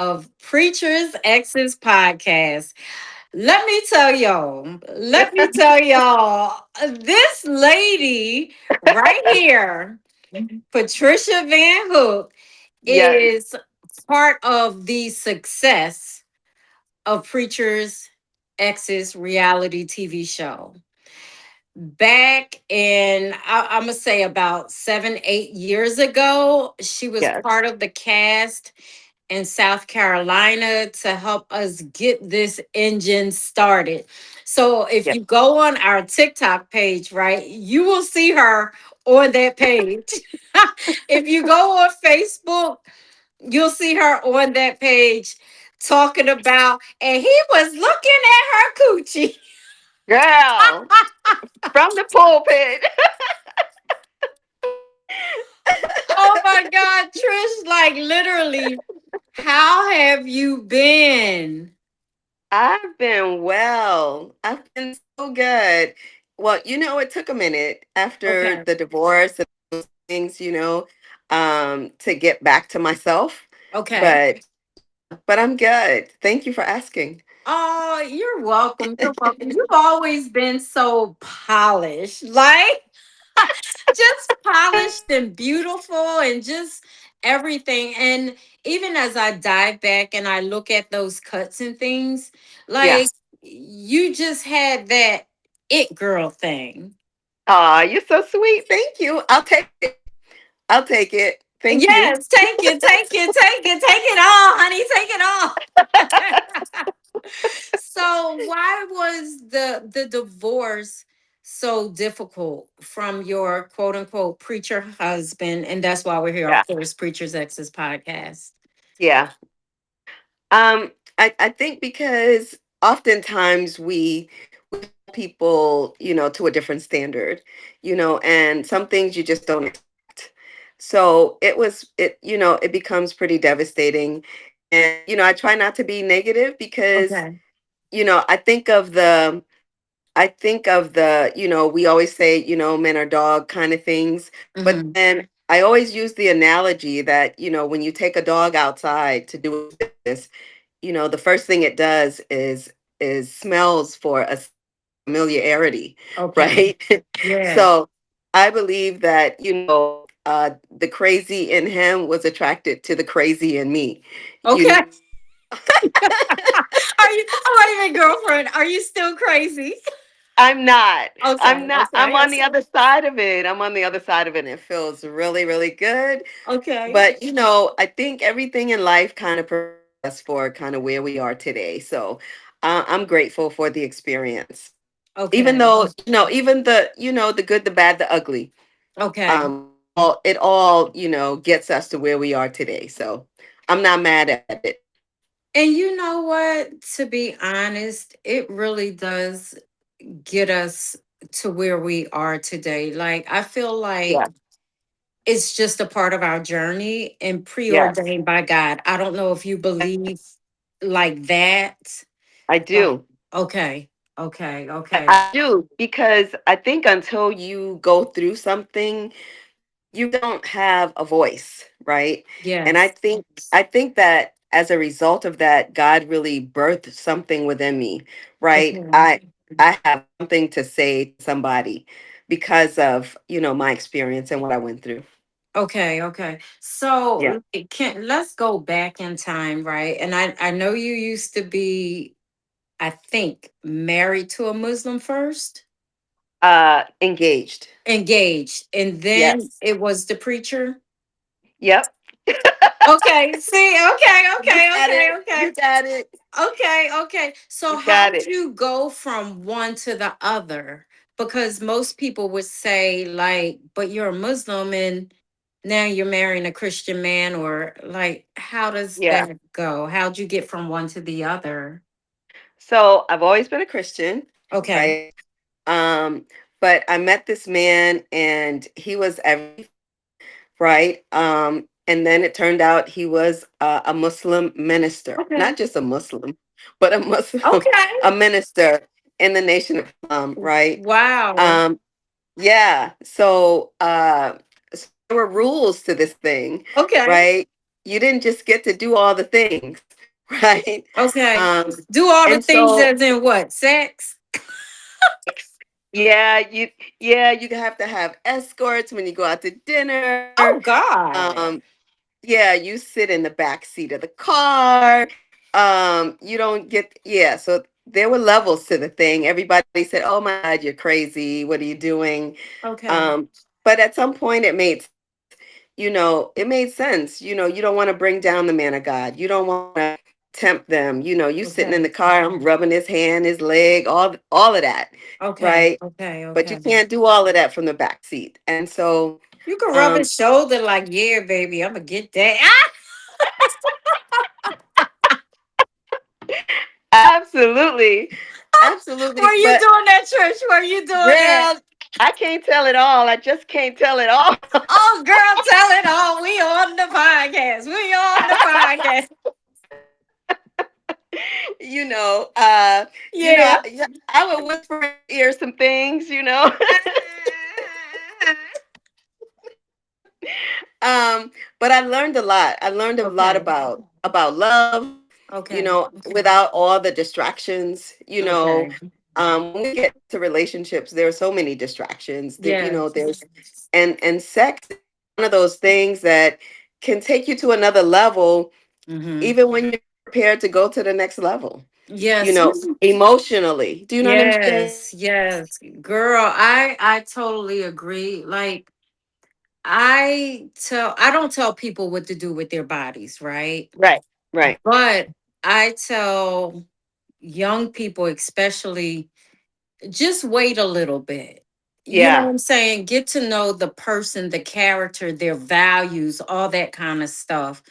of Preachers Exes Podcast. Let me tell y'all, this lady right here, Patricia Van Hook, Yes, is part of the success of Preachers Exes reality TV show. Back in, I'm going to say about 7, 8 years ago, she was yes, part of the cast in South Carolina to help us get this engine started. So if yes. you go on our TikTok page, right, you will see her on that page. If you go on Facebook, you'll see her on that page talking about, and he was looking at her coochie. Girl, from the pulpit. Oh my God, Trish, like literally, how have you been? I've been well. I've been so good. Well, it took a minute after Okay. the divorce and those things, to get back to myself. Okay. But I'm good. Thank you for asking. Oh, you're welcome. You're welcome. You've always been so polished, like just polished and beautiful and just everything. And even as I dive back and I look at those cuts and things, Yeah. like you just had that it girl thing. Aw, you're so sweet. Thank you. I'll take it. I'll take it. Thank you. Yes, take it, take it, take it, take it all, honey, take it all. So why was the divorce so difficult from your quote unquote preacher husband? And that's why we're here, Yeah. of course, Preachers Exes podcast. Yeah. I think because oftentimes we hold people, to a different standard, and some things you just don't expect. So it becomes pretty devastating. And, I try not to be negative because, Okay. I think of the, we always say, men are dog kind of things. But Hmm. then I always use the analogy that, when you take a dog outside to do its business, the first thing it does is smells for a familiarity, Okay. right? Yeah. So I believe that, the crazy in him was attracted to the crazy in me. You know, Okay. Are you, oh, wait a minute, girlfriend? Are you still crazy? I'm not. I'm Okay. not. I'm Okay. on the other side of it. I'm on the other side of it. And it feels really, really good. Okay. But, I think everything in life kind of prepares us for kind of where we are today. So I'm grateful for the experience. Even Okay. though, even the good, the bad, the ugly, Okay. it all, gets us to where we are today. So I'm not mad at it. And you know what? To be honest, it really does get us to where we are today. Like, I feel like Yeah. it's just a part of our journey and Yes, preordained by God. I don't know if you believe like that, I but do. okay, okay, I, okay. I do because I think until you go through something, you don't have a voice, right? And I Yes. think I think that as a result of that, God really birthed something within me, right? Okay. I have something to say to somebody because of, my experience and what I went through. Okay, okay. Yeah. So like, can let's go back in time, right? And I know you used to be, I think, married to a Muslim first, Engaged. engaged, and then Yes. it was the preacher. Yep. Okay, see, okay, You okay, got okay, it. okay. You got it. Okay, okay. So You how got did it. you go from one to the other? Because most people would say, like, but you're a Muslim and now you're marrying a Christian man, or like, how does Yeah. that go? How'd you get from one to the other? So I've always been a Christian, Okay. right? Um, but I met this man and he was everything, right? And then it turned out he was a Muslim minister, Okay. not just a Muslim, but a Muslim, Okay. a minister in the Nation of Islam, right? Wow. Um, yeah. So there were rules to this thing, Okay. right? you didn't just get to do all the things, right? Okay. Um, Do all the and things so as in what? Sex? yeah, you have to have escorts when you go out to dinner. Oh God. Um, yeah, you sit in the back seat of the car. You don't get, yeah. So there were levels to the thing. Everybody said, "Oh my God, you're crazy. What are you doing?" Okay. Um, but at some point, it made sense. It made sense. You don't want to bring down the man of God. You don't want to tempt them. You sitting in Okay. the car. I'm rubbing his hand, his leg, all of that, Okay. right? Okay. But you Okay. can't do all of that from the back seat. And so, You can rub um, his shoulder like, yeah, baby, I'm gonna get that. Ah! absolutely, absolutely. Were you But doing that, church? Were you doing that? girl, I can't tell it all. I just can't tell it all. Oh, girl, tell it all. We on the podcast. We on the podcast. you know, uh, Yeah. yeah, I would whisper in his ear some things. But I learned a lot. I learned a lot Okay. about love, Okay. without all the distractions. Okay. When we get to relationships, there are so many distractions. Yes. There's and sex is one of those things that can take you to another level, Mm-hmm. even when you're prepared to go to the next level. Yes. Emotionally. Do you know what I'm saying? Yes. Yes. Girl, I totally agree. Like I don't tell people what to do with their bodies, right? Right. Right. But I tell young people especially, just wait a little bit. You know what Yeah. I'm saying? Get to know the person, the character, their values, all that kind of stuff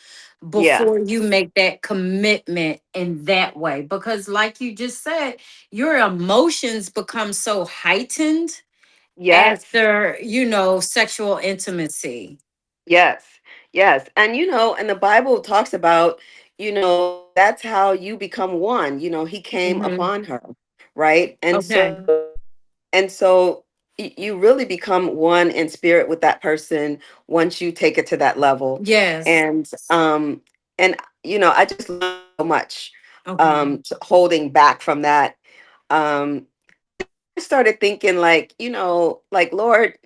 Yeah. before you make that commitment in that way. Because, like you just said, your emotions become so heightened Yes. after, sexual intimacy. Yes. Yes. And the Bible talks about, that's how you become one. He came Hmm. upon her, right? Okay. And so you really become one in spirit with that person once you take it to that level. Yes. And I just learned so much, Okay. holding back from that. I started thinking like, Lord,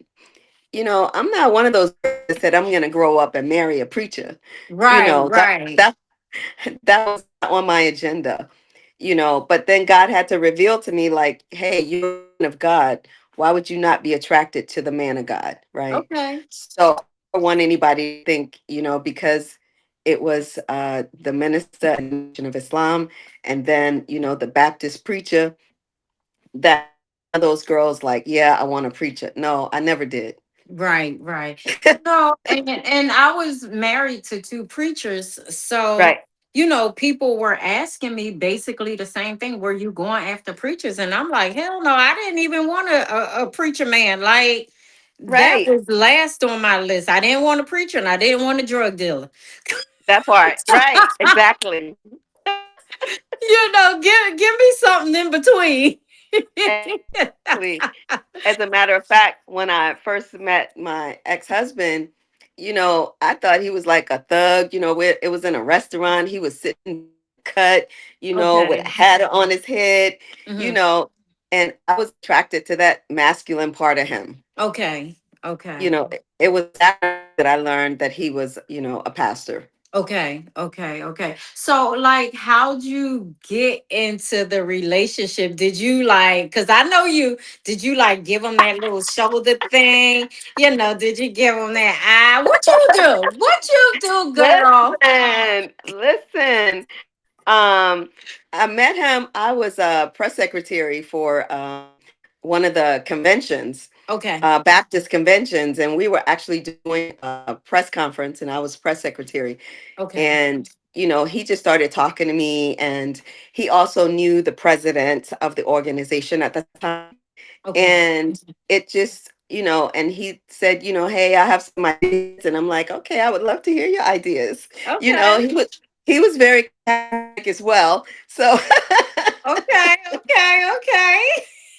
I'm not one of those girls that said I'm going to grow up and marry a preacher. You Right, know, that right, that that was not on my agenda. But then God had to reveal to me like, hey, you're a man of God. Why would you not be attracted to the man of God, right? okay, So I don't want anybody to think, because it was the minister and the Nation of Islam, and then the Baptist preacher, that I was one of those girls like, yeah, I want to preach it. No, I never did. right, right. No, and I was married to two preachers, so Right. people were asking me basically the same thing. Were you going after preachers? And I'm like, hell no, I didn't even want a preacher man. Like that Right. was last on my list. I didn't want a preacher, and I didn't want a drug dealer. That part. Right. Exactly. Give me something in between. Exactly. As a matter of fact, when I first met my ex-husband, I thought he was like a thug. It was in a restaurant. He was sitting cut, with a Okay. hat on his head, you Hmm. know, and I was attracted to that masculine part of him. Okay. Okay. It was that I learned that he was, a pastor. Okay, okay, okay. So, like, how'd you get into the relationship? Did you like, because I know you, did you like give him that little shoulder thing? Did you give him that eye? What you do? What you do, girl? Listen. Um, I met him. I was a press secretary for one of the conventions, Okay, Baptist conventions, and we were actually doing a press conference, and I was press secretary. okay, And he just started talking to me, and he also knew the president of the organization at the time, okay, and it just and he said, hey, I have some ideas, and I'm like, okay, I would love to hear your ideas. okay, He was very charismatic as well, so okay, okay, okay.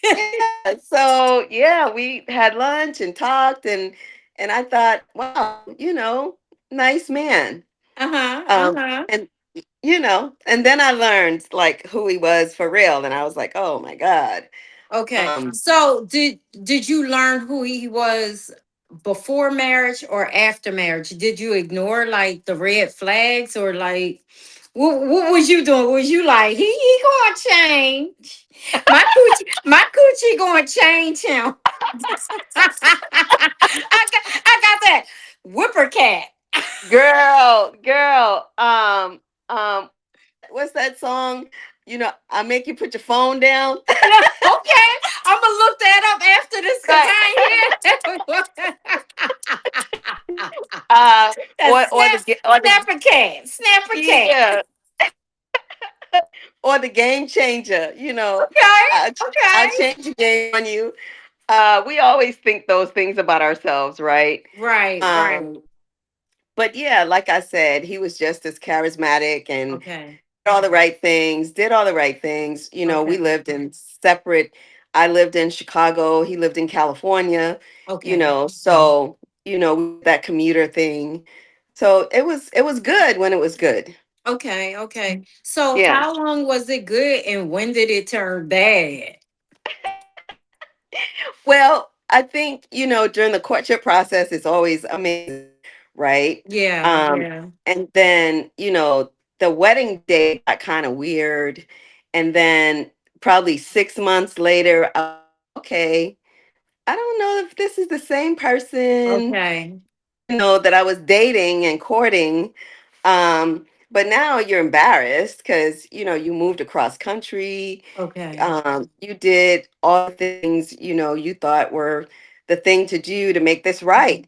yeah, so yeah, we had lunch and talked, and I thought, wow, nice man. Uh-huh. Um, Uh-huh. and and then I learned like who he was for real, and I was like, oh my God. Okay. Um, So did you learn who he was before marriage or after marriage? Did you ignore like the red flags or like what was you doing? Was you like he gonna change? My coochie gonna change him. I got that whipper cat. girl, what's that song? I make you put your phone down. No, okay, I'm gonna look that up after this because Right. I ain't here. That's Or the snap a cat, snap a cat. yeah, or the game changer. Okay, I, okay. I'll change the game on you. We always think those things about ourselves, right? Right, Um, right. but yeah, like I said, he was just as charismatic and Okay, did all the right things. We okay, lived in separate, I lived in Chicago, he lived in California, okay, so, that commuter thing. So it was good when it was good. okay, okay. So, Yeah. how long was it good, and when did it turn bad? Well, I think, during the courtship process, it's always amazing, right? Yeah, Um, yeah. and then, the wedding day got kind of weird. And then probably 6 months later, I was like, okay, I don't know if this is the same person, Okay, that I was dating and courting. But now you're embarrassed because, you moved across country. okay. You did all the things, you thought were the thing to do to make this right.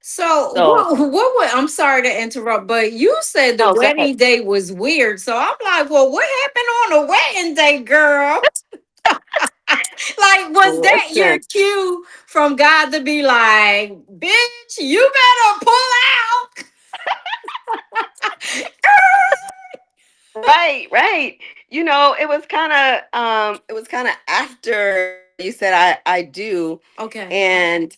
So, So, what would, I'm sorry to interrupt, but you said the oh, go ahead. wedding day was weird. So I'm like, well, what happened on the wedding day, girl? Like, was that your Listen, cue from God to be like, bitch, you better pull out? right, right. It was kind of after you said I do, Okay. and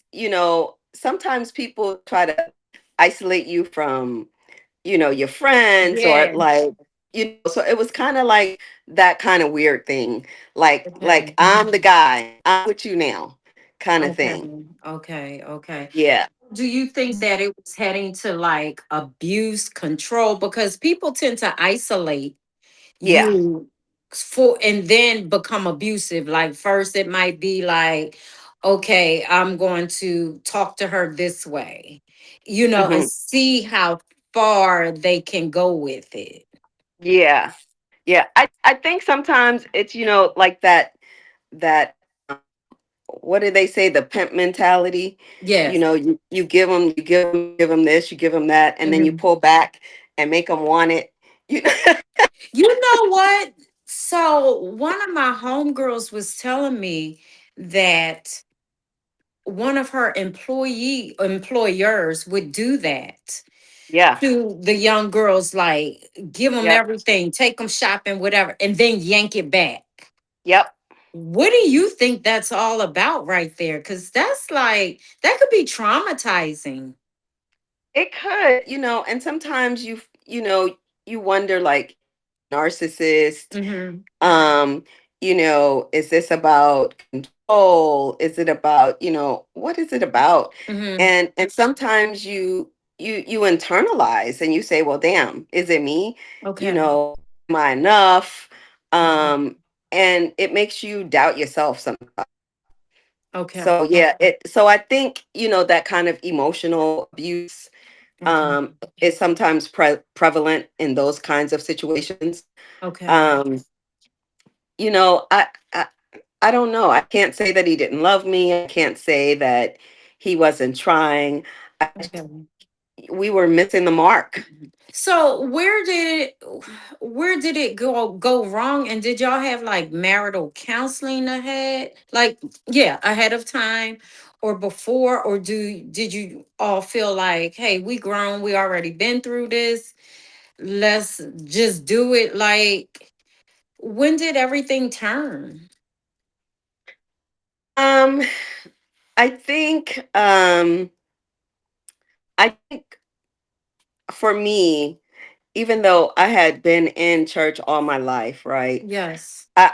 sometimes people try to isolate you from your friends or Yeah. like so it was kind of like that kind of weird thing, like Okay. I'm the guy, I'm with you now, kind of Okay. thing. Okay. Okay. Yeah, Do you think that it was heading to like abuse control? Because people tend to isolate yeah. you for and then become abusive. Like first it might be like, okay, I'm going to talk to her this way, and Hmm. see how far they can go with it. Yeah, yeah. I think sometimes it's like that what do they say, the pimp mentality. Yes. You give them this, you give them that, and then you Mhm. pull back and make them want it. you, You know what? So one of my homegirls was telling me that one of her employers would do that yeah. to the young girls, like give them Yep. everything, take them shopping, whatever, and then yank it back. Yep. What do you think that's all about right there? Because that's like, that could be traumatizing. It could, and sometimes you wonder, like, is he a narcissist? Hmm. Um, is this about control? Is it about, what is it about? Hmm. And sometimes you internalize and you say, well, damn, is it me? Okay. Am I enough? Okay. Um, and it makes you doubt yourself sometimes. Okay. So yeah, so I think, that kind of emotional abuse Okay. is sometimes prevalent in those kinds of situations. Okay. Um, you know, I, I I don't know. I can't say that he didn't love me. I can't say that he wasn't trying. Okay. We were missing the mark. So where did it go wrong? And did y'all have like marital counseling ahead? Like, yeah, ahead of time or before? Or did you all feel like, hey, we grown, we already been through this. Let's just do it. Like, when did everything turn? Um, I think, I think for me, even though I had been in church all my life, right? Yes. I,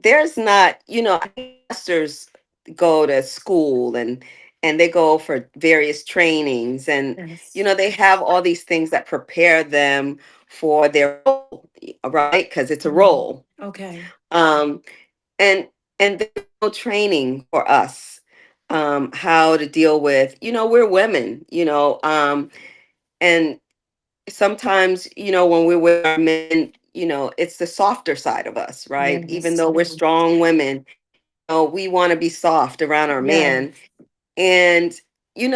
there's not, I know pastors go to school and they go for various trainings, and Yes. they have all these things that prepare them for their role, right? Because it's a Mhm. role. Okay. Um, and there's no training for us how to deal with, we're women, and sometimes, when we're with our men, it's the softer side of us, right? Even Yes. though we're strong women, we want to be soft around our Yeah. man. And, it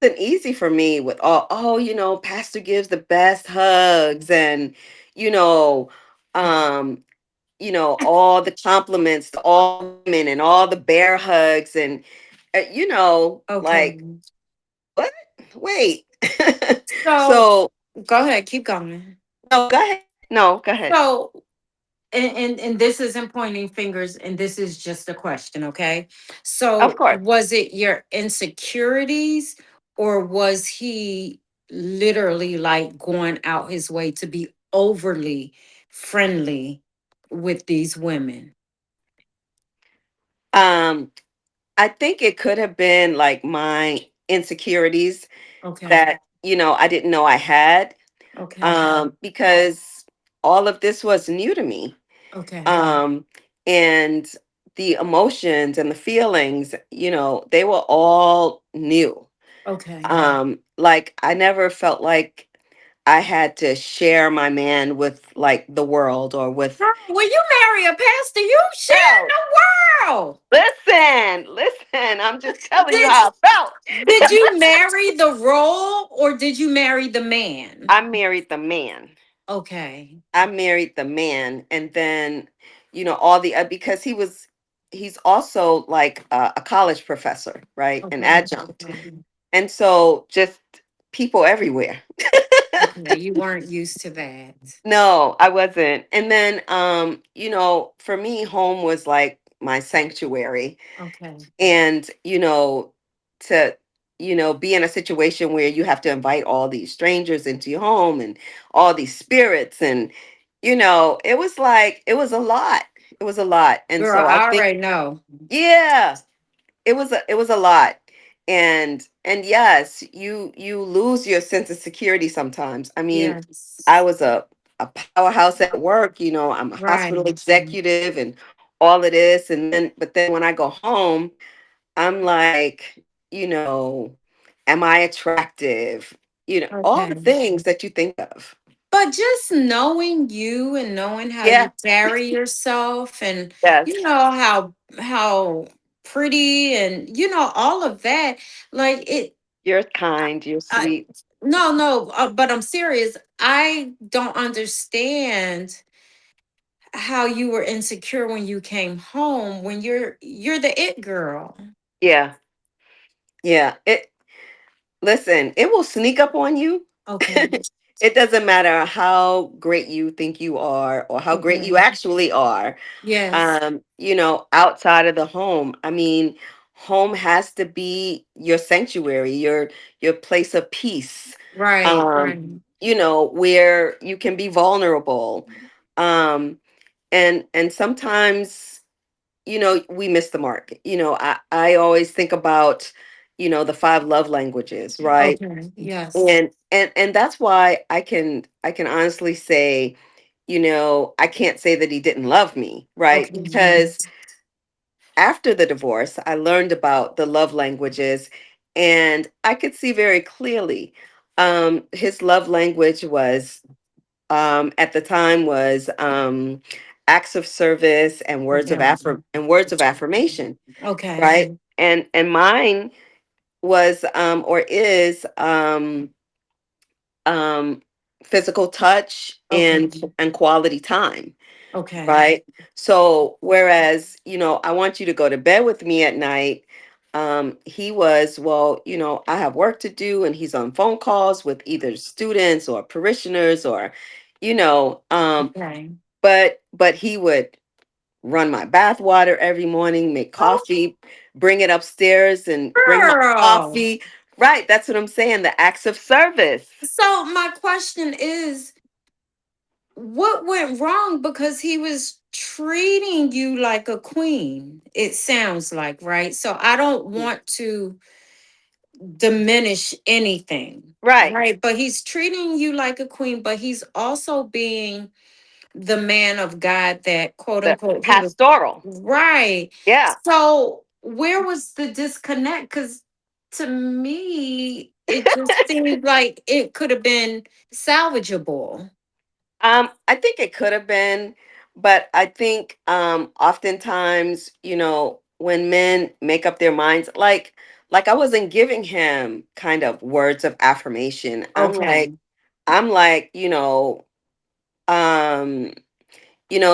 wasn't easy for me with pastor gives the best hugs, and, you know, um, all the compliments to all the women and all the bear hugs, and, Okay. like, what? Wait. So So, go ahead. Keep going. no, go ahead. No, go ahead. So, and this isn't pointing fingers, and this is just a question, okay? Of So, course. was it your insecurities, or was he literally like going out his way to be overly friendly with these women? Um, I think it could have been like my insecurities Okay. that, I didn't know I had, Okay. because all of this was new to me. Okay. Um, and the emotions and the feelings, they were all new. Okay. Like I never felt like I had to share my man with like the world or with. Girl, when you marry a pastor, you share Girl, the world. listen, I'm just telling you Did how I felt. did you marry the role, or did you marry the man? I married the man. Okay. I married the man, and then, all the because he's also like a college professor, right? An Okay. adjunct. And so just people everywhere. Okay. You weren't used to that. No, I wasn't. And then, for me, home was like my sanctuary. Okay. And, to, be in a situation where you have to invite all these strangers into your home and all these spirits. And, it was a lot. It was a lot. And Girl, so I I think, already know. yeah, it was a lot. And yes, you lose your sense of security sometimes. I mean, I Yes. was a powerhouse at work, I'm a hospital Right. executive and all of this, and then when I go home, I'm like, am I attractive? All the Okay. things that you think of. But just knowing you and knowing how Yeah. you carry yourself, and Yes. you know how pretty, and all of that, like it. You're kind, you're I, sweet. no, no, but I'm serious. I don't understand how you were insecure when you came home, when you're the it girl. Yeah. Yeah. Listen, it will sneak up on you. Okay. It doesn't matter how great you think you are or how great you Okay. actually are. Yes. Outside of the home. I mean, home has to be your sanctuary, your place of peace. Right. Um, Right. where you can be vulnerable. Um, and sometimes, we miss the mark. I always think about, the five love languages, right? Okay. Yes. And that's why I can honestly say, I can't say that he didn't love me, right? Okay. Because after the divorce, I learned about the love languages, and I could see very clearly, his love language was, at the time, was, acts of service and Okay. words of affirmation, Okay. right? And mine was, or is, um, physical touch Okay. and quality time, Okay. right? So whereas, I want you to go to bed with me at night, he was, well, I have work to do, and he's on phone calls with either students or parishioners or, you know, um, Okay. but he would run my bath water every morning, make Oh, coffee, bring it upstairs and bring my girl. coffee, Right. That's what I'm saying. The acts of service. So my question is, what went wrong? Because he was treating you like a queen, it sounds like, right? So I don't want to diminish anything, Right. right? But he's treating you like a queen, but he's also being the man of God that, quote The unquote, he was. pastoral. Right. Yeah. So where was the disconnect? Because to me, it just seemed like it could have been salvageable. I think it could have been, but I think oftentimes, when men make up their minds, like I wasn't giving him kind of words of affirmation. Okay. I'm like, um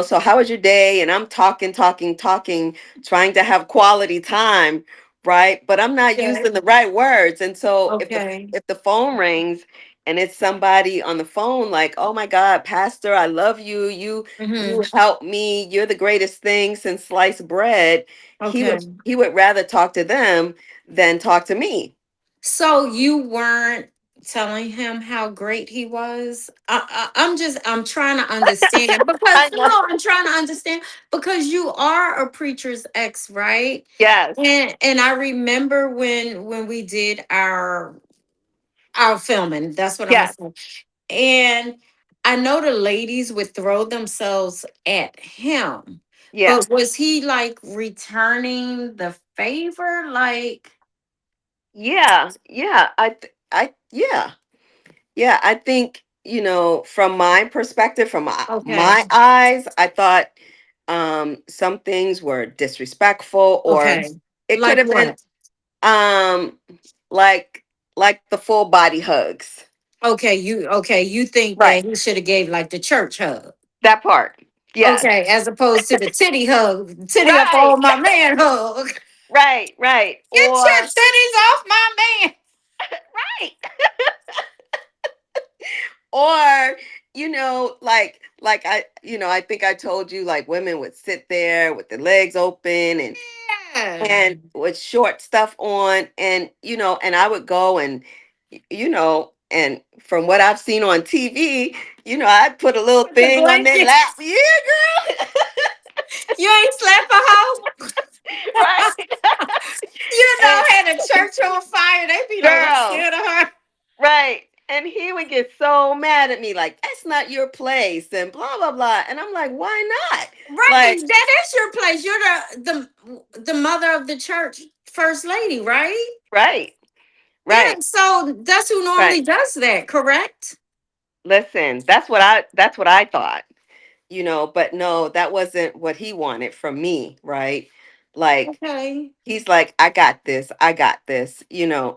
so how was your day? And I'm talking, talking, talking, trying to have quality time, right? But I'm not Okay. using the right words. And so Okay. if the phone rings and it's somebody on the phone, like, oh my God, Pastor, I love you. You Hmm. help me. You're the greatest thing since sliced bread. Okay. He would rather talk to them than talk to me. So you weren't telling him how great he was. I'm trying to understand I because know. no, I'm trying to understand because you are a preacher's ex, right? Yes. And I remember when we did our filming. That's what I'm gonna Yes. say. And I know the ladies would throw themselves at him, Yeah. but was he like returning the favor? Like, Yeah. Yeah. Yeah. Yeah, I think, from my perspective, from okay, my eyes, I thought some things were disrespectful, or okay, it could like have been what? um like the full body hugs. Okay, you think Right. that he should have gave like the church hug. That part. Yes. Okay, as opposed to the titty hug, titty up Right. on my man hug. Right, right. Get your Or titties off my man. right. Or I think I told you, like, women would sit there with their legs open Yeah. and with short stuff on, and and I would go and and from what I've seen on TV, I'd put a little With the thing on their blanket. lap. Yeah, girl. You ain't slept a hoe. Right. And Had a church on fire. They be like, I'm girl, scared of her. right. And he would get so mad at me, like, that's not your place, and blah blah blah. And I'm like, why not? Right. Like, That is your place. You're the mother of the church, first lady, right? right, Yeah. right, So that's who right. normally does that, correct? Listen, that's what I thought. But no, that wasn't what he wanted from me, right? Like, Okay. he's like, I got this,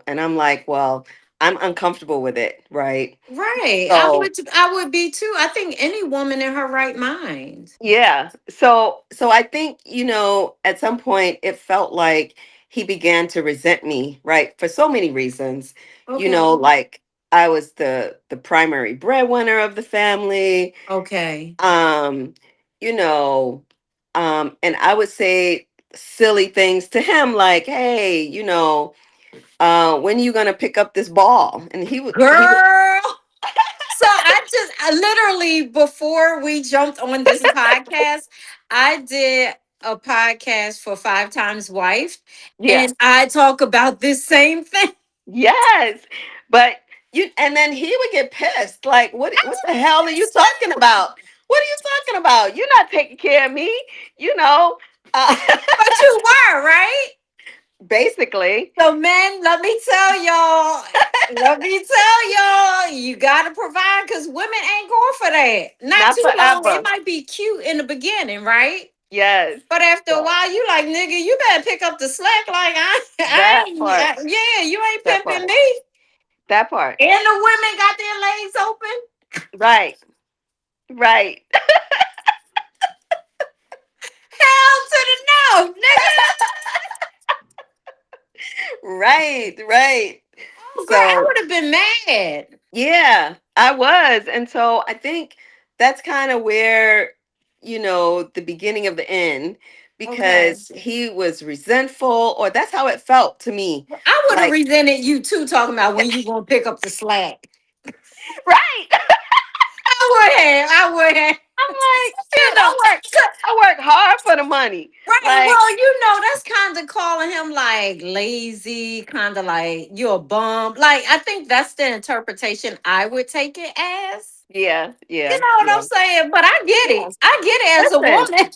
and I'm like, well, I'm uncomfortable with it, right? Right. So I would be too. I think any woman in her right mind. yeah, so I think, at some point it felt like he began to resent me, right? For so many reasons, Okay. like, I was the primary breadwinner of the family. Okay. um you know and I would say silly things to him, like, hey, when are you gonna pick up this ball? And he would Girl. So I literally before we jumped on this podcast, I did a podcast for Five Times Wife, yeah. and I talk about this same thing. Yes. But and then he would get pissed, like, what the hell are you talking about? What are you talking about? You're not taking care of me, you know uh, But you were, right? basically. So men, let me tell y'all, you gotta provide because women ain't going for that. Not Not too long. It forever. might be cute in the beginning, right? Yes. But after a So while, you like, nigga, you better pick up the slack. Like I that ain't, part. yeah, you ain't That pimping part. me. That part. And the women got their legs open. Right. Right. Hell to the no, nigga. Right, right. Oh, girl, I So, would have been mad. yeah, I was. And so I think that's kind of where, the beginning of the end, Okay. because he was resentful, or that's how it felt to me. I would have Like, resented you too, talking about when you gonna pick up the slack. right. I would have. I would have. I'm like, You shit, know, I work hard for the money. right. Like, Well, you know, that's kind of calling him like lazy, kind of like you're a bum. Like, I think that's the interpretation I would take it as. yeah, You yeah, know what I'm yeah. saying? But I get Yeah. it. I get it as a Listen, woman.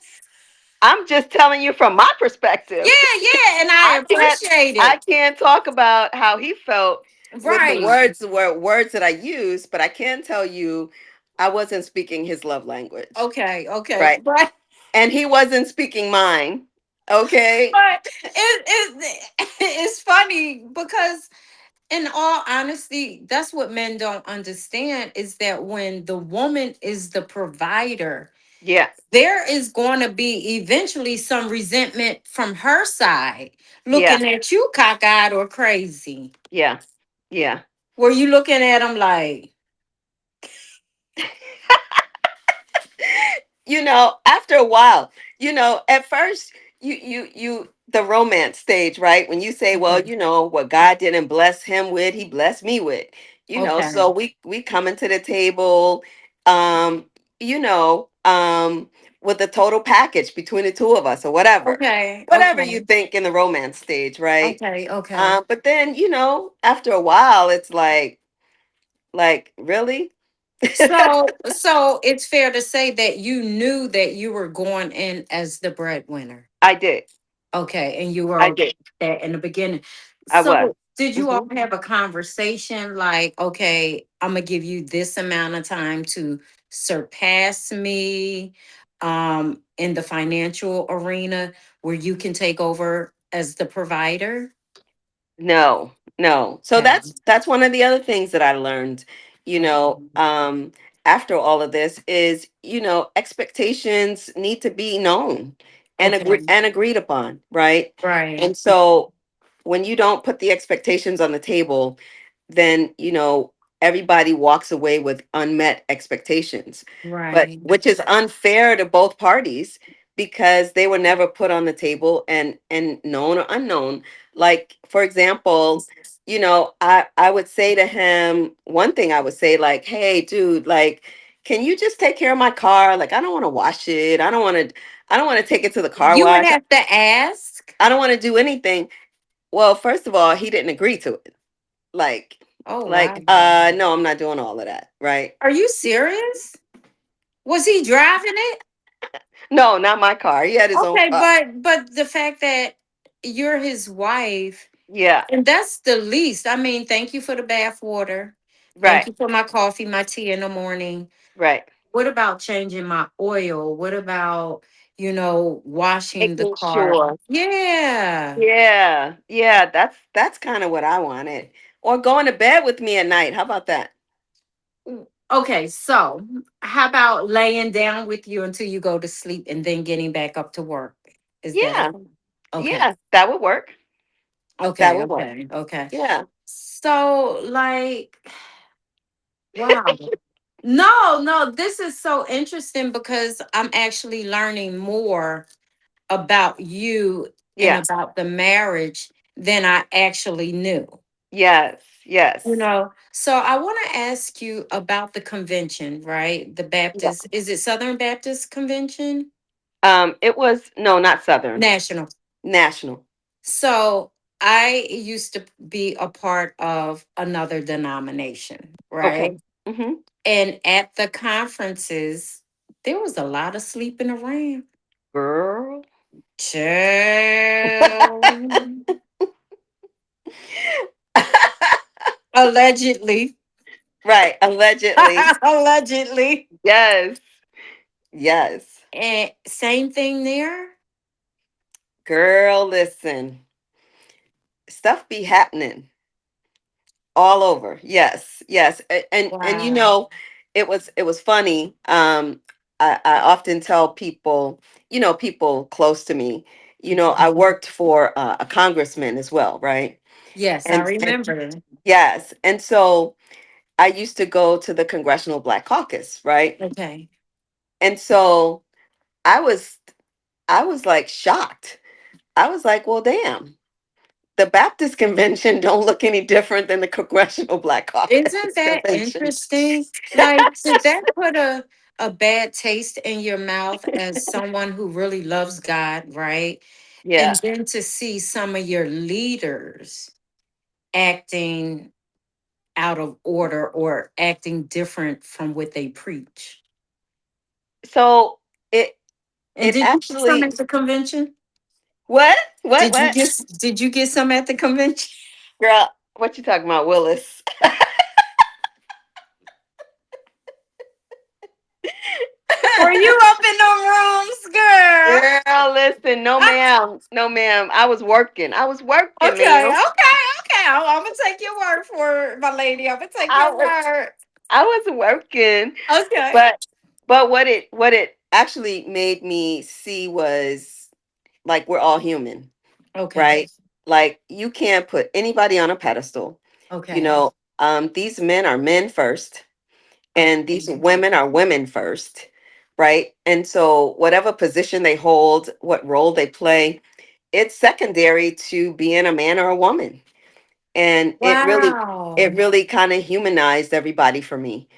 I'm just telling you from my perspective. Yeah, yeah, and I I can't appreciate I it. can't talk about how he felt with the Right. words that I used, but I can tell you I wasn't speaking his love language. Okay, okay. Right. And he wasn't speaking mine. Okay? But it's funny because in all honesty, that's what men don't understand is that when the woman is the provider, Yeah. there is going to be eventually some resentment from her side Yeah. looking at you cockeyed or crazy. Yeah. Yeah. Were you looking at him like, After a while, at first the romance stage, right? When you say, well, okay, what God didn't bless him with, he blessed me with. okay, So we come into the table, um, you know, um, with a total package between the two of us or whatever. okay, Whatever you okay, think in the romance stage, right? okay, okay. But then, after a while, it's like, really? So it's fair to say that you knew that you were going in as the breadwinner. I did. Okay, and you were I okay did. with that in the beginning. I was. So did you all Hmm. have a conversation like, okay, I'm gonna give you this amount of time to surpass me in the financial arena where you can take over as the provider? No, no. So Okay. that's one of the other things that I learned, you know, Okay. um, after all of this is, expectations need to be known and Okay. agreed upon, right? Right. And so when you don't put the expectations on the table, then, everybody walks away with unmet expectations. But Right. which is unfair to both parties because they were never put on the table and known or unknown. Like, for example, I would say to him, one thing I would say, like, hey, dude, like, can you just take care of my car? Like, I don't want to wash it. I don't want to take it to the car You would wash. have to ask. I don't want to do anything. Well, first of all, he didn't agree to it. Like, Oh wow. no, I'm not doing all of that, right? Are you serious? Was he driving it? No, not my car. He had his own Okay, car. but the fact that you're his wife, Yeah, and that's the least. I mean, thank you for the bath water. Thank right, you for my coffee, my tea in the morning. right. What about changing my oil? What about, washing the Making car? sure. Yeah. Yeah, yeah, that's kind of what I wanted. Or going to bed with me at night. How about that? Okay, so how about laying down with you until you go to sleep and then getting back up to work? Is that Yeah, okay? Okay. yeah, that would work. That Okay, would work. okay, okay. Yeah, So, like, wow. No, no, this is so interesting because I'm actually learning more about you and yeah, about the marriage than I actually knew. yes, yes. So I want to ask you about the convention, right? The Yeah. Baptist, is it Southern Baptist Convention? It was no, not Southern, National. national. So I used to be a part of another denomination, Okay. right? Mm-hmm. And at the conferences, there was a lot of sleeping around. Girl. Child. Allegedly. Right, allegedly. Allegedly. Yes, yes. And same thing there. Girl, listen, stuff be happening all over. Yes, yes. And Wow. it was funny. I often tell people, people close to me, I worked for a congressman as well, right? Yes, I And remember. yes, and so I used to go to the Congressional Black Caucus, right? Okay. And so I was I was like shocked. I was like, well, damn. The Baptist convention don't look any different than the Congressional Black Isn't Caucus that convention. interesting? Like, did that put a bad taste in your mouth as someone who really loves God, right? And Yeah. then to see some of your leaders acting out of order or acting different from what they preach. So it And it did you get some actually at the convention? what? What Did you what? get did you get some at the convention? Girl, what you talking about, Willis? Were you up in them rooms, girl? Girl, listen, no ma'am. No ma'am. I was working. I was working, Okay, ma'am. okay, okay. I'm gonna take your word for it, my lady. I'm gonna take I your was word. I was working. Okay. But what it actually made me see was like we're all human, Okay. right? Like you can't put anybody on a pedestal. You Okay. know, these men are men first, and these Okay. women are women first, right? And so whatever position they hold, what role they play, it's secondary to being a man or a woman. And it Wow. really kind of humanized everybody for me.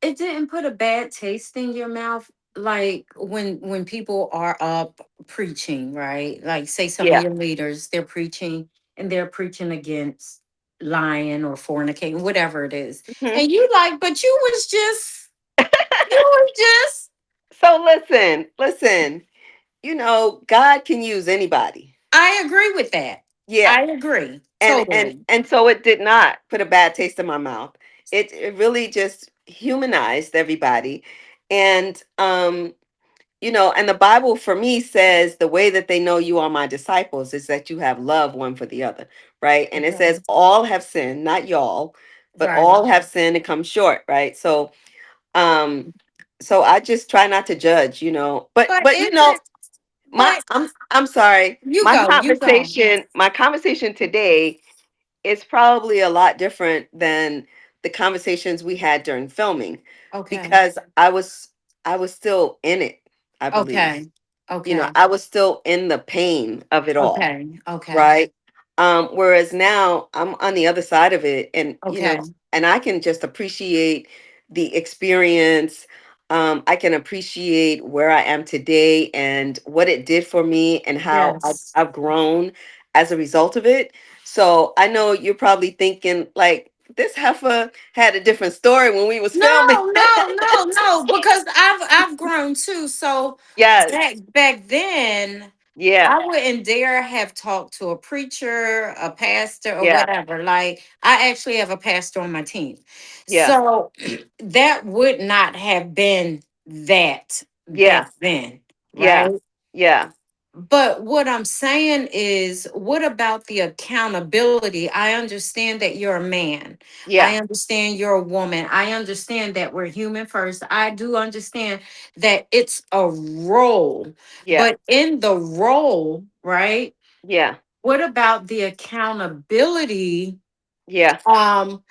It didn't put a bad taste in your mouth, like when people are up preaching, right? Like say some of Yeah. your leaders, they're preaching and they're preaching against lying or fornicating, whatever it is. Mhm. And you like, but you was just So listen, God can use anybody. I agree with that. Yeah. I agree. And Totally. and so it did not put a bad taste in my mouth. It really just humanized everybody. And and the Bible for me says the way that they know you are my disciples is that you have love one for the other, right? And it says Okay. all have sinned, not y'all, but Right. all have sinned and come short, right? Um so I just try not to judge, But But but is it my but I'm sorry. you go, you go. My conversation today is probably a lot different than the conversations we had during filming Okay. because I was still in it, I believe. Okay. Okay. I was still in the pain of it all, Okay. Okay. right? Whereas now I'm on the other side of it, and Okay. and I can just appreciate the experience. I can appreciate where I am today and what it did for me and how Yes. I've grown as a result of it. So I know you're probably thinking like this heifer had a different story when we was No, filming. no, no, no, because I've grown too. So Yes. back then Yeah. I wouldn't dare have talked to a preacher, a pastor, or Yeah. whatever. Like I actually have a pastor on my team. Yeah. So that would not have been that Yeah. back then, Yeah. right? Yeah. But what I'm saying is, what about the accountability? I understand that you're a man. I Yeah. understand you're a woman. I understand that we're human first. I do understand that it's a role. Yeah. But in the role, right? Yeah. What about the accountability? Yeah. Um,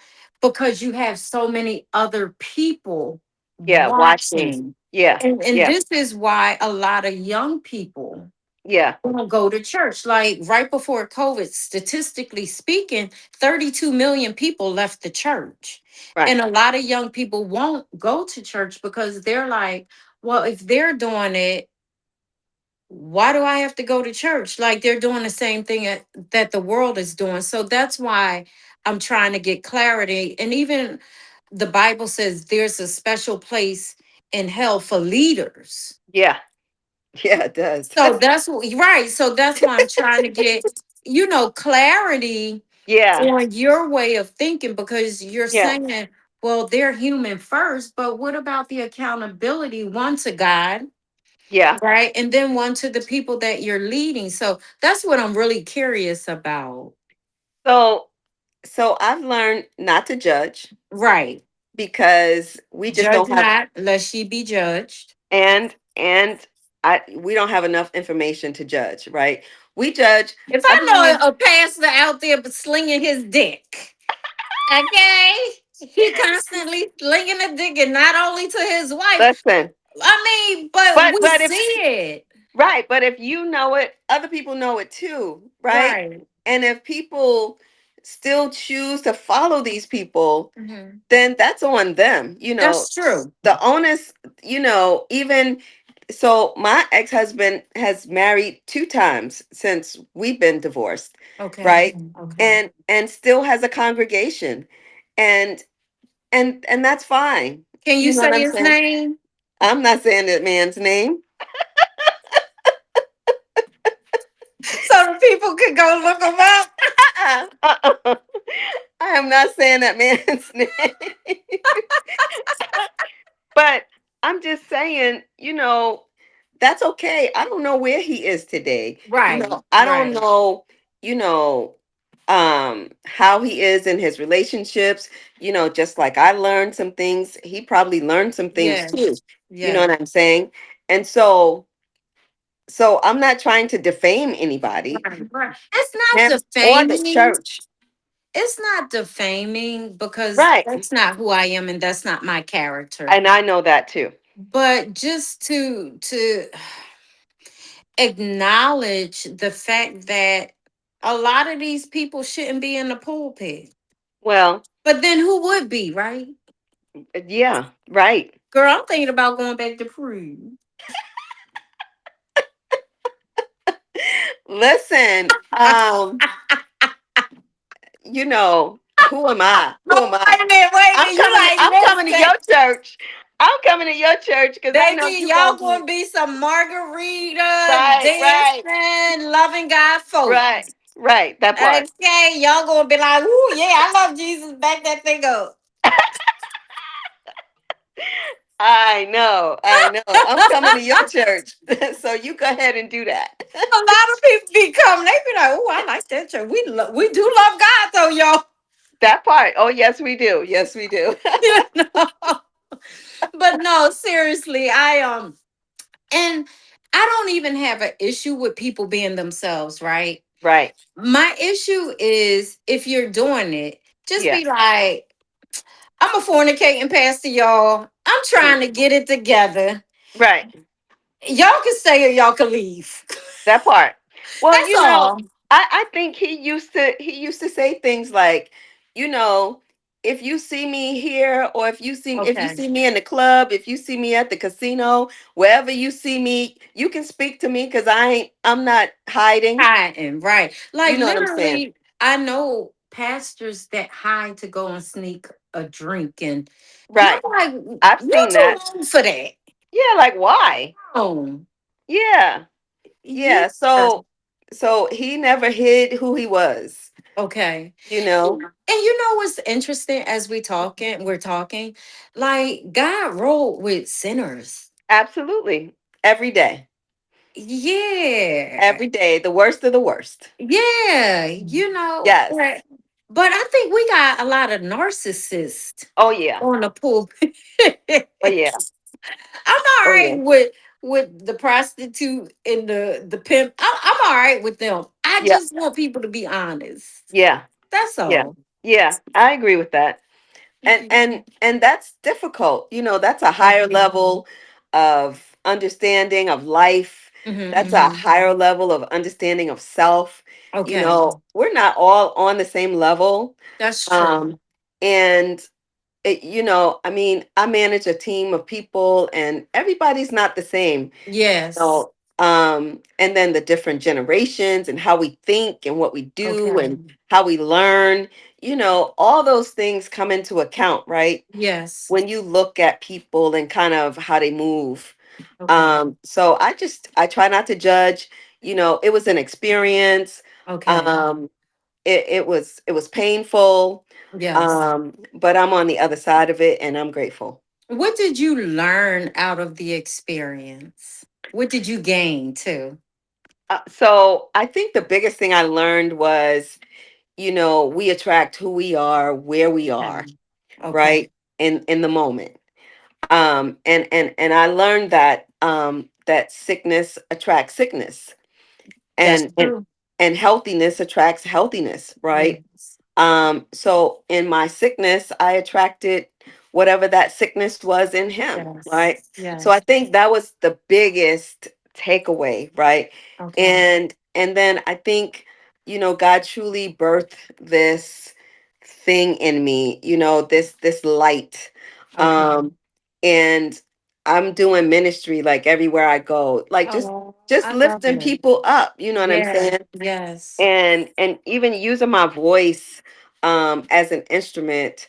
because you have so many other people Yeah. Watching. watching. Yeah. And Yeah. this is why a lot of young people Yeah. don't go to church. Like right before COVID, statistically speaking, 32 million people left the church. Right. And a lot of young people won't go to church because they're like, well, if they're doing it, why do I have to go to church? Like they're doing the same thing that the world is doing. So that's why I'm trying to get clarity. And even the Bible says there's a special place in hell for leaders. Yeah. Yeah. It does. So that's what, right. So that's why I'm trying to get, clarity Yeah. on your way of thinking because you're Yeah. saying, well, they're human first, but what about the accountability? One to God, Yeah. right? And then one to the people that you're leading. So that's what I'm really curious about. So I've learned not to judge Right. because we just Judge don't have not, lest ye be judged. and we don't have enough information to judge, right? We judge, If I I believe. know a pastor out there slinging his dick, okay. He constantly slinging a dick, and not only to his wife, Listen. I mean, but we But see if it. right, but if you know it, other people know it too, right? Right. And if people still choose to follow these people, Hmm. then that's on them. You know, That's true. the onus, even so my ex-husband has married two times since we've been divorced, Okay. right? Okay. And still has a congregation. And and that's fine. Can you You know what say I'm his saying? name I'm not saying that man's name. so the people could go look him up? Uh-uh. I am not saying that man's name. But I'm just saying, that's okay. I don't know where he is today. Right. I don't Right. know, you know, how he is in his relationships. Just like I learned some things, he probably learned some things too. Yes. You know Yes. what I'm saying? And so I'm not trying to defame anybody, Right. Right. It's not him or the defaming. church. It's not defaming because Right. that's not who I am and that's not my character. And I know that too. But just to acknowledge the fact that a lot of these people shouldn't be in the pulpit. Well, But then who would be, right? yeah, right. Girl, I'm thinking about going back to Peru. Listen, who am I? Who Oh, am I? wait a minute. You like, I'm coming to listen, your church. I'm coming to your church because I know baby, you're y'all gonna gonna be be some margarita right, right, dancing, loving God folk. right, right. That part. Okay, y'all gonna be like, ooh, yeah, I love Jesus. Back that thing up. I know. I'm coming to your church. So you go ahead and do that. A lot of people be coming. They be like, "Oh, I like that church. We do love God though, y'all." That part. Oh, yes, we do. Yes, we do. You know. But no, seriously, and I don't even have an issue with people being themselves, right? Right. My issue is if you're doing it, just Yeah. be like, "I'm a fornicating pastor, y'all. I'm trying to get it together. Right. Y'all can stay or y'all can leave." That part. Well, That's all. I think he used to say things like, you know, if you see me here, or if you Okay. see me in the club, if you see me at the casino, wherever you see me, you can speak to me because I'm not hiding. Hiding, right. Like You know what I'm saying? literally, I know pastors that hide to go and sneak a drink and I'm Right. like, I've you're seen too that. old for that. Yeah, like why? Oh, Yeah. yeah. Yeah. So he never hid who he was, Okay. you know? And you know what's interesting as we're talking, like God rolled with sinners. Absolutely. Every day. Yeah. Every day. The worst of the worst. Yeah. Yes. But I think we got a lot of narcissists Oh yeah. on the pulpit. Oh yeah. I'm all Oh right yeah. with the prostitute and the pimp. I'm all right with them. I Yeah. just want people to be honest. Yeah. That's Yeah. all. Yeah. I agree with that. And that's difficult. That's a higher level of understanding of life. That's a Mm-hmm. higher level of understanding of self. Okay, We're not all on the same level. that's true. Um and I mean, I manage a team of people and everybody's not the same. Yes. So, and then the different generations and how we think and what we do Okay. and how we learn, all those things come into account, right? Yes. When you look at people and kind of how they move. Okay. So I try not to judge. It was an experience. Okay. Um, it was painful. Yes. But I'm on the other side of it and I'm grateful. What did you learn out of the experience? What did you gain too? So I think the biggest thing I learned was, we attract who we are, where we Okay. are, Okay. right? In the moment. And I learned that sickness attracts sickness, That's and and true. and healthiness attracts healthiness, right? Yes. So in my sickness, I attracted whatever that sickness was in him, right? Yes. So I Yes. think that was the biggest takeaway, right? Okay. And then I think, God truly birthed this thing in me, this light. Okay. Um and I'm doing ministry like everywhere I go, like Oh, just I love lifting it. people up, you know what I'm Yeah. saying? Yes. And even using my voice as an instrument.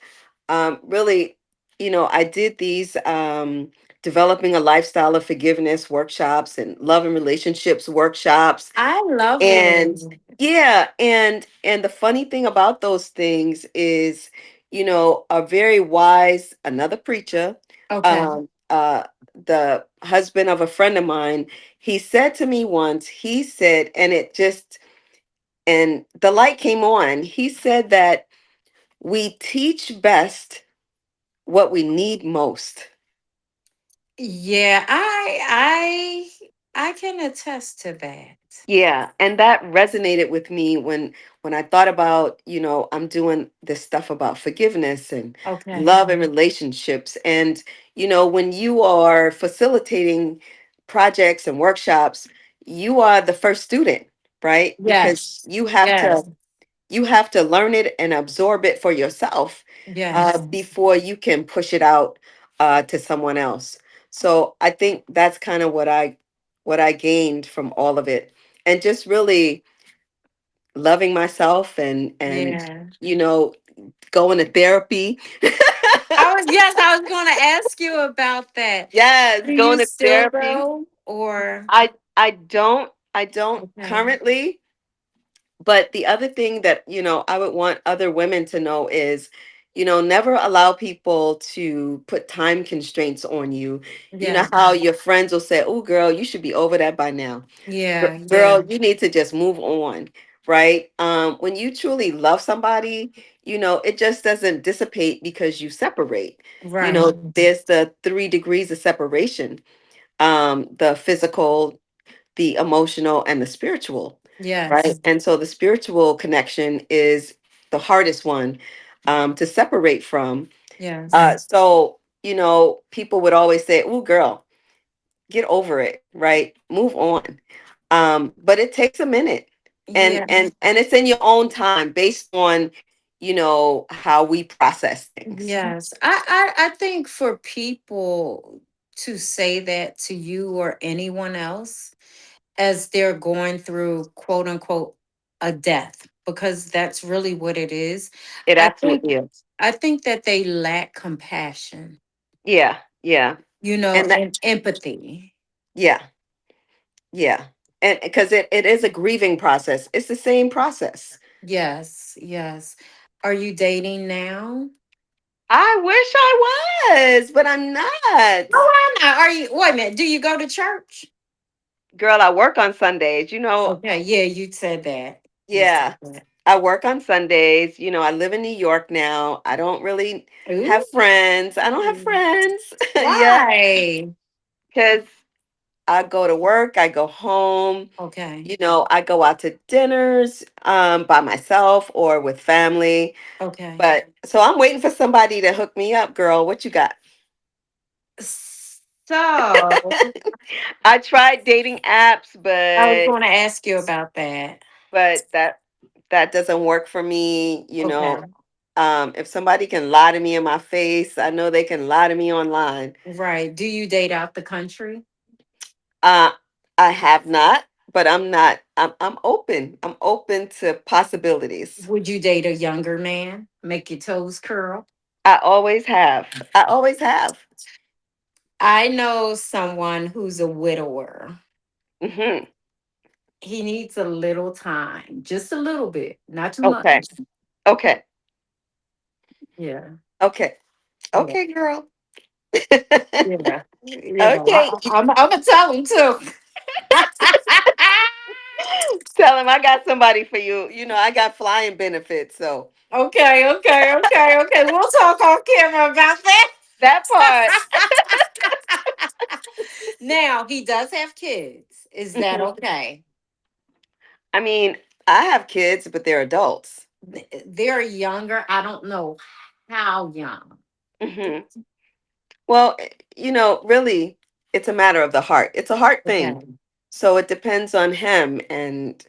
Really, I did these developing a lifestyle of forgiveness workshops and love and relationships workshops. I love And it. yeah, and the funny thing about those things is, a very wise another preacher, Okay. the husband of a friend of mine, he said to me once, he said, and it just, and the light came on. He said that we teach best what we need most. Yeah, I can attest to that. Yeah, and that resonated with me when I thought about, I'm doing this stuff about forgiveness and Okay. love and relationships. And, when you are facilitating projects and workshops, you are the first student, right? Because Yes. Yes. you have to learn it and absorb it for yourself Yes. before you can push it out to someone else. So I think that's kind of what I gained from all of it, and just really loving myself and Yeah. you know going to therapy. I was going to ask you about that. Yes, Do you going to still therapy. go or I don't okay. currently. But the other thing that, I would want other women to know is, never allow people to put time constraints on you. You know Yeah. how your friends will say, "Oh, girl, you should be over that by now. Yeah, Girl, yeah. you need to just move on." Right? When you truly love somebody, it just doesn't dissipate because you separate. Right. There's the 3 degrees of separation, the physical, the emotional, and the spiritual, right? Yes. And so the spiritual connection is the hardest one to separate from. Yes. So, people would always say, "Oh, girl, get over it, right? Move on." But it takes a minute, and Yeah. and it's in your own time, based on how we process things. Yes. I think for people to say that to you or anyone else as they're going through quote unquote a death, because that's really what it is. It I think absolutely is. I think that they lack compassion, Yeah, yeah, and that, and empathy. yeah, yeah, and because it is a grieving process. It's the same process. Yes, yes. Are you dating now? I wish I was, but I'm not. Oh, why not? Are you wait a minute? Do you go to church? Girl, I work on Sundays. Okay, yeah, you said that. You said Yeah, that. I work on Sundays. I live in New York now. I don't really Ooh, have friends. I don't have friends yet why? because I go to work, I go home, Okay, I go out to dinners by myself or with family. okay. But so I'm waiting for somebody to hook me up, girl. What you got? So I tried dating apps, I was but going to ask you about that. but that doesn't work for me. Okay, If somebody can lie to me in my face, I know they can lie to me online. right. Do you date out the country? Uh, I have not, but I'm not. I'm open. I'm open to possibilities. Would you date a younger man? Make your toes curl? I always have. I always have. I know someone who's a widower. Hmm. He needs a little time, just a little bit, not too much. Okay. Okay. Yeah, Okay. yeah, Okay, girl. yeah. Okay. I'm gonna tell him too. Tell him I got somebody for you. I got flying benefits, so Okay. We'll talk on camera about that. that part. Now he does have kids. Is that Mhm. okay? I mean, I have kids, but they're adults. They're younger. I don't know how young. Hmm. Well, really, it's a matter of the heart. It's a heart thing. Okay. So it depends on him and,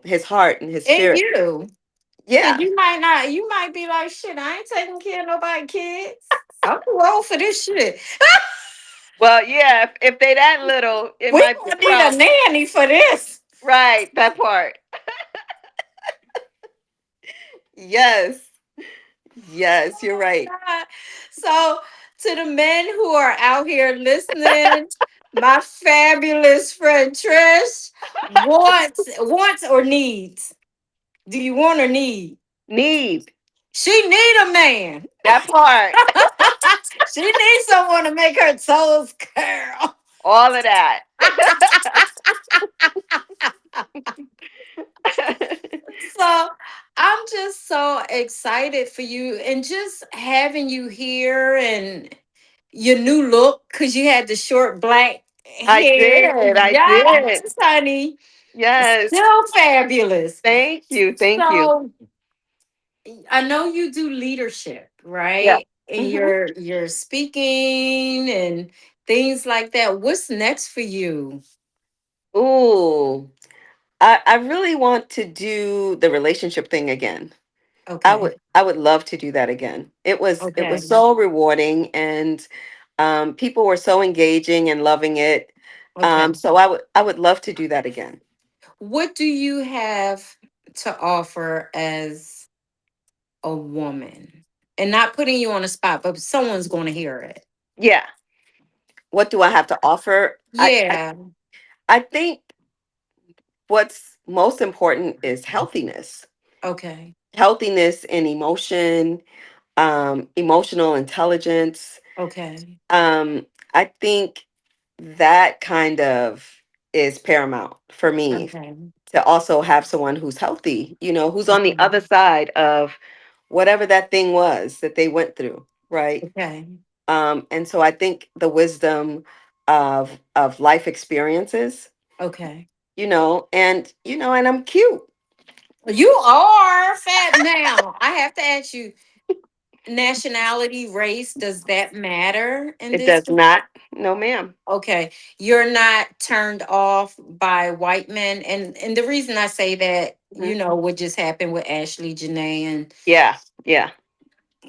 his heart and his And spirit. you. Cause Yeah. you might not, you might be like, shit, I ain't taking care of nobody kids. I'm too old for this shit. Well, yeah, if they that little, it We might be a gonna need a problem. nanny for this. Right, that part. Yes. Yes, you're Oh right. God. So to the men who are out here listening, my fabulous friend Trish wants or needs. Do you want or need? Need She need a man. that part. She needs someone to make her toes curl. All of that. So I'm just so excited for you and just having you here and your new look because you had the short black I hair. did. I Yes, did. honey. Yes. Still fabulous. Thank you. Thank you. So I know you do leadership, Yeah. right? And Hmm. you're speaking and things like that. What's next for you? Ooh. I really want to do the relationship thing again. Okay. I would love to do that again. It was Okay. so rewarding, and people were so engaging and loving it. Okay. So I would love to do that again. What do you have to offer as a woman? And not putting you on the spot, but someone's going to hear it. Yeah. What do I have to offer? Yeah. I think what's most important is healthiness. Okay. Healthiness and emotion, emotional intelligence. Okay. Um, I think that kind of is paramount for me, Okay. to also have someone who's healthy, who's on the Okay. other side of whatever that thing was that they went through, right? Okay. And so I think the wisdom of life experiences, Okay. and I'm cute. You are fat now. I have to ask you, nationality, race, does that matter in It this? does not. No, ma'am. Okay. You're not turned off by white men. And the reason I say that, Hmm. what just happened with Ashley Janae. And Yeah. Yeah.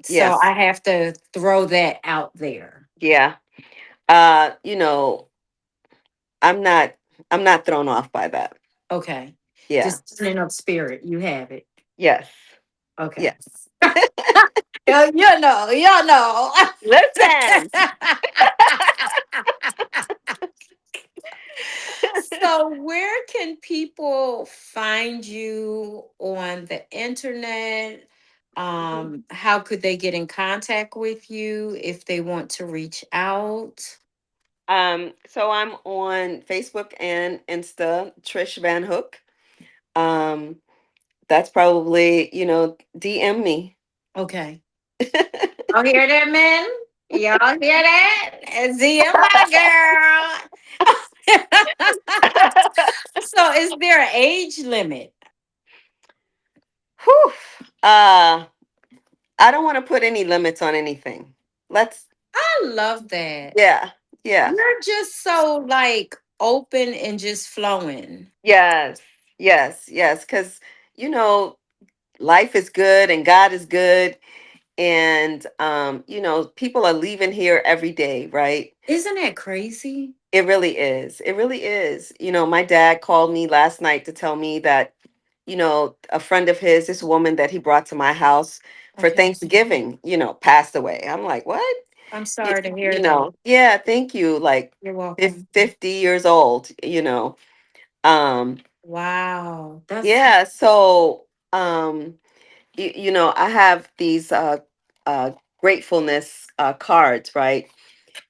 so Yes. I have to throw that out there. Yeah. You know, I'm not. I'm not thrown off by that. Okay. Yeah. Just turning up spirit. You have it. Yes. Okay. Yes. You know. Listen. So, where can people find you on the internet? How could they get in contact with you if they want to reach out? So I'm on Facebook and Insta, Trish Van Hook. Um, that's probably, DM me. Okay. Y'all hear that, man? Y'all hear that? ZM my girl. So, is there an age limit? Whew. Uh, I don't want to put any limits on anything. Let's, I love that. yeah, yeah, You're just so like open and just flowing. yes, yes, yes. Because, you know, life is good and God is good. And, people are leaving here every day, right? Isn't that crazy? It really is. It really is. My dad called me last night to tell me that, a friend of his, this woman that he brought to my house for Okay. Thanksgiving, passed away. I'm like, what? I'm You, sorry to hear that. yeah, thank you. Like You're welcome. 50 years old. Um, Wow. That's yeah, so, I have these uh, gratefulness cards, right?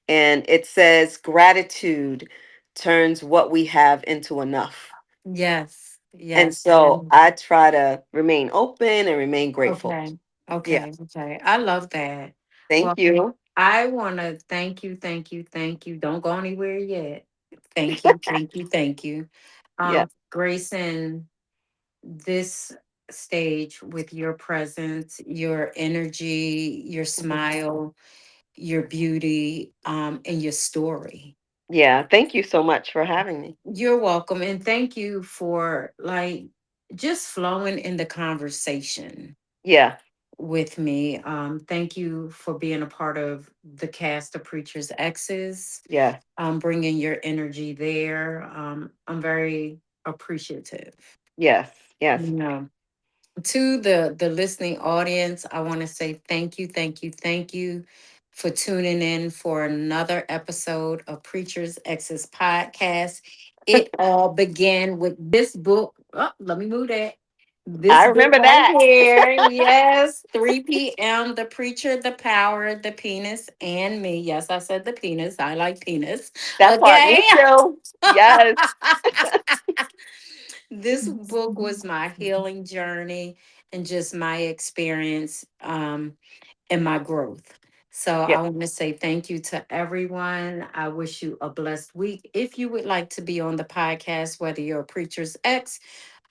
And it says gratitude turns what we have into enough. yes. And Yes. so And I try to remain open and remain grateful. okay. Yeah. Okay. Okay. I love that. Thank Well, you. I want to thank you, thank you, thank you. Don't go anywhere yet. Thank you, thank you, thank you. Yeah. Grayson, this stage with your presence, your energy, your Mhm. smile, your beauty, and your story. Yeah, thank you so much for having me. You're welcome. And thank you for like just flowing in the conversation Yeah, with me. Thank you for being a part of the cast of Preachers Exes, yeah, bringing your energy there. I'm very appreciative. yes, You yes. know, to the listening audience, I want to say thank you, thank you, thank you for tuning in for another episode of Preachers Exes Podcast. It all began with this book. Oh, let me move that. This I book remember right that. here. Yes, 3 p.m. The Preacher, the Power, the Penis, and me. Yes, I said the penis. I like penis. That part, Okay. me too. Yes. This book was my healing journey and just my experience, and my growth. So Yeah. I want to say thank you to everyone. I wish you a blessed week. If you would like to be on the podcast, whether you're a preacher's ex,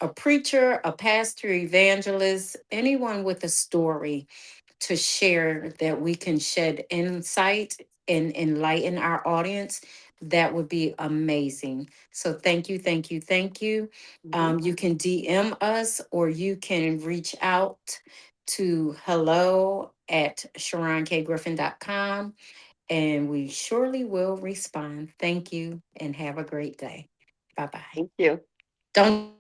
a preacher, a pastor, evangelist, anyone with a story to share that we can shed insight and enlighten our audience, that would be amazing. So thank you, thank you, thank you. Mhm. You can DM us or you can reach out to hello at CheronKGriffin.com, and we surely will respond. Thank you and have a great day. Bye bye. Thank you. Don't